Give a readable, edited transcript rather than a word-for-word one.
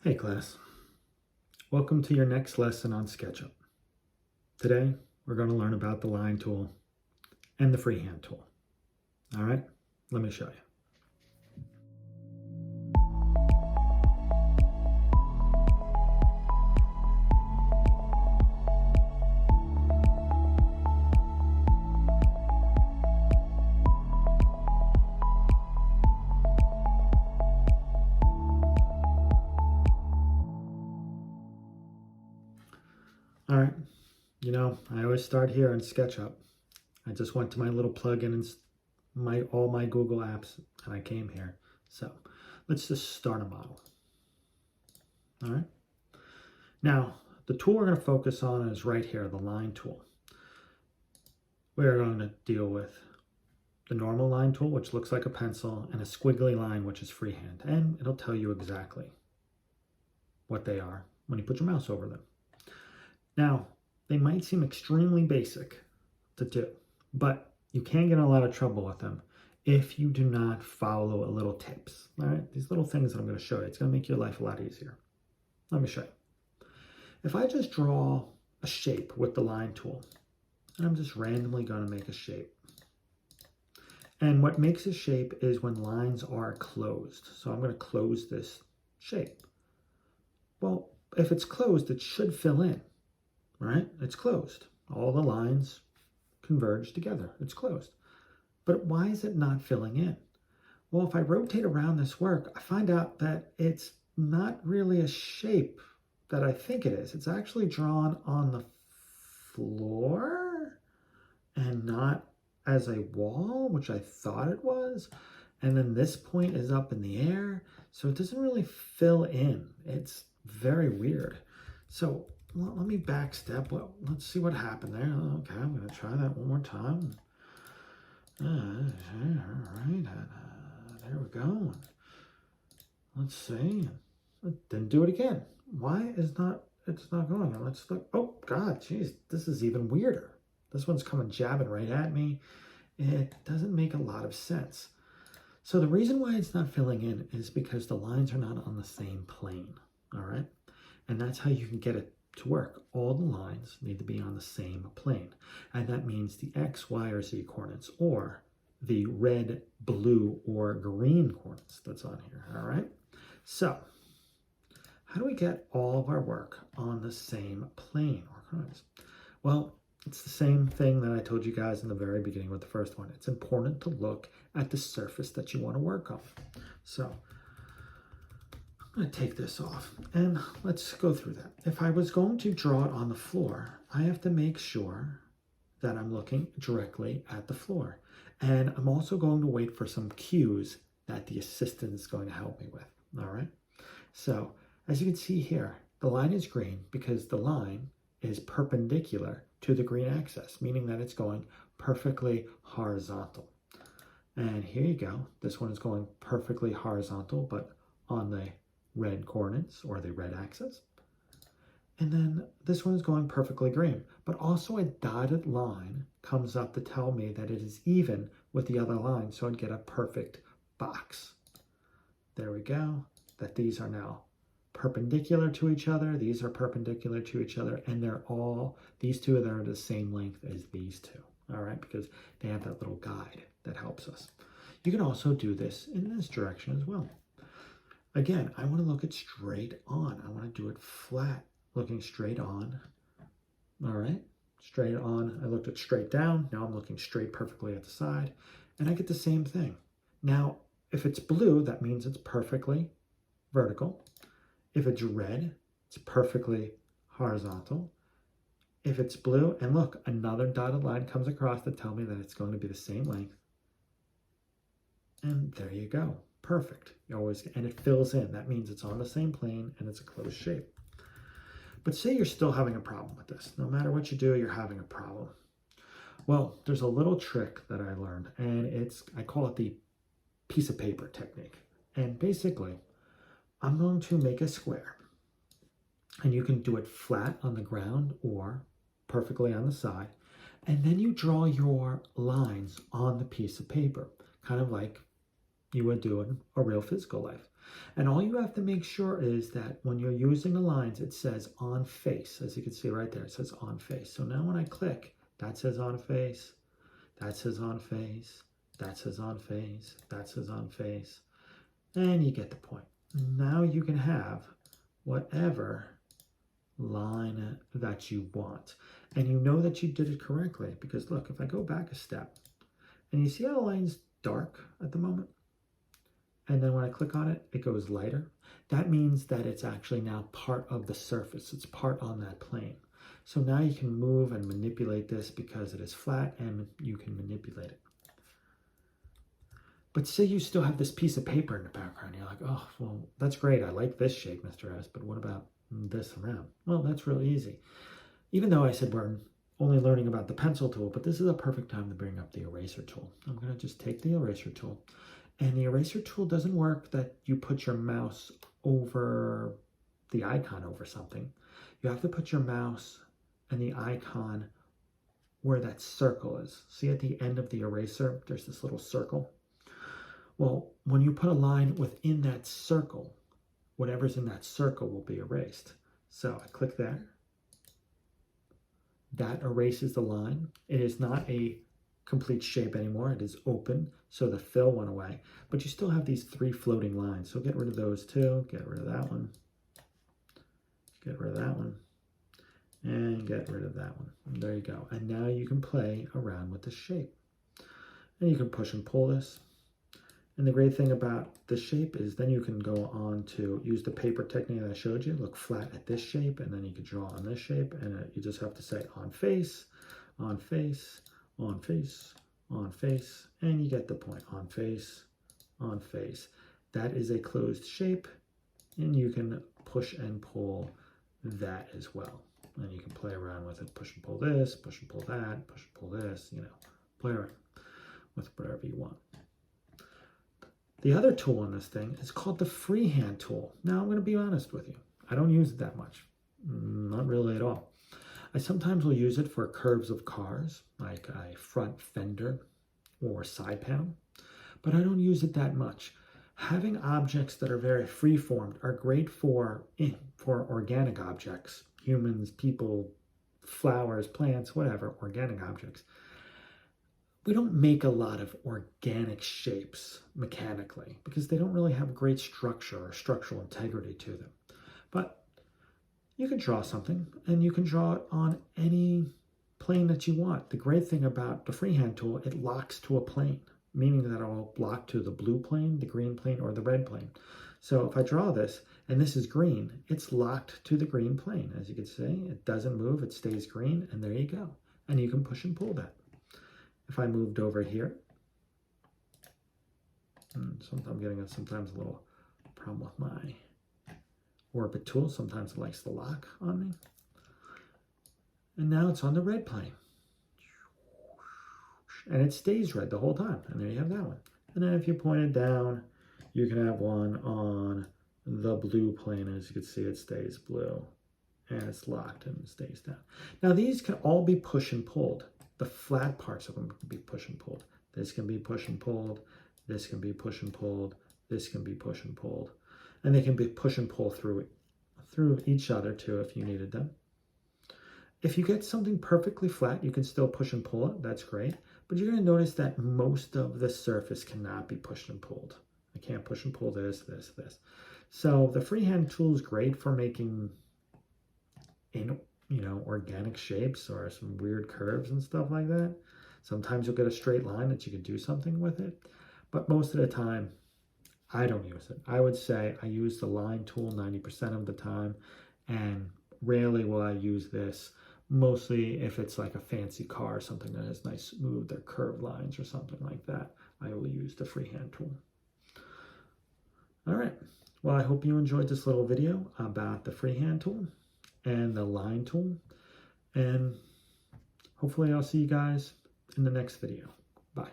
Hey class, welcome to your next lesson on SketchUp. Today we're going to learn about the line tool and the freehand tool. All right, let me show you. All right, I always start here in SketchUp. I just went to my little plugin and all my Google apps and I came here. So let's just start a model. All right, now the tool we're going to focus on is right here, the line tool. We're going to deal with the normal line tool, which looks like a pencil, and a squiggly line, which is freehand. And it'll tell you exactly what they are when you put your mouse over them. Now, they might seem extremely basic to do, but you can get in a lot of trouble with them if you do not follow a little tips. All right, these little things that I'm going to show you, it's going to make your life a lot easier. Let me show you. If I just draw a shape with the line tool, and I'm just randomly going to make a shape. And what makes a shape is when lines are closed. So I'm going to close this shape. Well, if it's closed, it should fill in, right? It's closed. All the lines converge together. It's closed. But why is it not filling in? Well, if I rotate around this work, I find out that it's not really a shape that I think it is. It's actually drawn on the floor and not as a wall, which I thought it was. And then this point is up in the air. So it doesn't really fill in. It's very weird. So let me backstep. Well, let's see what happened there. Okay, I'm going to try that one more time. All right, there we go. Let's see. Then do it again. Why is it's not going? Let's look. Oh God, geez, this is even weirder. This one's coming jabbing right at me. It doesn't make a lot of sense. So the reason why it's not filling in is because the lines are not on the same plane. All right, and that's how you can get it to work. All the lines need to be on the same plane, and that means the X, Y, or Z coordinates, or the red, blue, or green coordinates that's on here. All right, so how do we get all of our work on the same plane or coordinates? Well, it's the same thing that I told you guys in the very beginning with the first one. It's important to look at the surface that you want to work on. So I'm going to take this off and let's go through that. If I was going to draw it on the floor, I have to make sure that I'm looking directly at the floor. And I'm also going to wait for some cues that the assistant is going to help me with. All right. So as you can see here, the line is green because the line is perpendicular to the green axis, meaning that it's going perfectly horizontal. And here you go. This one is going perfectly horizontal, but on the red coordinates or the red axis. And then this one is going perfectly green, but also a dotted line comes up to tell me that it is even with the other line, so I'd get a perfect box. There we go, that these are now perpendicular to each other. These are perpendicular to each other, and these two are the same length as these two. All right, because they have that little guide that helps us. You can also do this in this direction as well. Again, I want to look it straight on. I want to do it flat, looking straight on. All right, straight on. I looked at straight down. Now I'm looking straight perfectly at the side, and I get the same thing. Now, if it's blue, that means it's perfectly vertical. If it's red, it's perfectly horizontal. If it's blue, and look, another dotted line comes across to tell me that it's going to be the same length. And there you go. Perfect. And it fills in. That means it's on the same plane and it's a closed shape. But say you're still having a problem with this. No matter what you do, you're having a problem. Well, there's a little trick that I learned, and I call it the piece of paper technique. And basically, I'm going to make a square, and you can do it flat on the ground or perfectly on the side, and then you draw your lines on the piece of paper, kind of like you would do in a real physical life. And all you have to make sure is that when you're using the lines, it says on face. As you can see right there, it says on face. So now when I click, that says on face, that says on face, that says on face, that says on face, and you get the point. Now you can have whatever line that you want. And you know that you did it correctly because look, if I go back a step, and you see how the line's dark at the moment? And then when I click on it, it goes lighter. That means that it's actually now part of the surface. It's part on that plane. So now you can move and manipulate this because it is flat and you can manipulate it. But say you still have this piece of paper in the background. You're like, oh, well, that's great. I like this shape, Mr. S, but what about this around? Well, that's real easy. Even though I said we're only learning about the pencil tool, but this is a perfect time to bring up the eraser tool. I'm going to just take the eraser tool. And the eraser tool doesn't work that you put your mouse over the icon over something. You have to put your mouse and the icon where that circle is. See at the end of the eraser, there's this little circle. Well, when you put a line within that circle, whatever's in that circle will be erased. So I click there. That erases the line. It is not a complete shape anymore. It is open, so the fill went away. But you still have these three floating lines. So get rid of those two, get rid of that one, get rid of that one, and get rid of that one. And there you go. And now you can play around with the shape. And you can push and pull this. And the great thing about the shape is then you can go on to use the paper technique that I showed you, look flat at this shape, and then you can draw on this shape, and you just have to say on face, on face, on face, on face, and you get the point, on face, on face. That is a closed shape, and you can push and pull that as well. And you can play around with it, push and pull this, push and pull that, push and pull this, you know, play around with whatever you want. The other tool on this thing is called the Freehand Tool. Now, I'm going to be honest with you. I don't use it that much. Not really at all. I sometimes will use it for curves of cars, like a front fender or side panel, but I don't use it that much. Having objects that are very free-formed are great for organic objects, humans, people, flowers, plants, whatever, organic objects. We don't make a lot of organic shapes mechanically because they don't really have great structure or structural integrity to them. But you can draw something and you can draw it on any plane that you want. The great thing about the Freehand tool, it locks to a plane, meaning that it will lock to the blue plane, the green plane, or the red plane. So if I draw this and this is green, it's locked to the green plane. As you can see, it doesn't move, it stays green, and there you go. And you can push and pull that. If I moved over here, and I'm getting sometimes a little problem with my orbit tool. Sometimes it likes to lock on me. And now it's on the red plane. And it stays red the whole time. And there you have that one. And then if you point it down, you can have one on the blue plane. As you can see, it stays blue. And it's locked and it stays down. Now these can all be push and pulled. The flat parts of them can be push and pulled. This can be push and pulled. This can be push and pulled. This can be push and pulled. And they can be push and pull through each other too if you needed them. If you get something perfectly flat, you can still push and pull it. That's great. But you're going to notice that most of the surface cannot be pushed and pulled. I can't push and pull this, this, this. So the Freehand tool is great for making organic shapes or some weird curves and stuff like that. Sometimes you'll get a straight line that you can do something with it. But most of the time, I don't use it. I would say I use the line tool 90% of the time, and rarely will I use this. Mostly if it's like a fancy car, something that has nice smooth or curved lines or something like that, I will use the Freehand tool. All right. Well, I hope you enjoyed this little video about the Freehand tool and the line tool, and hopefully I'll see you guys in the next video. Bye.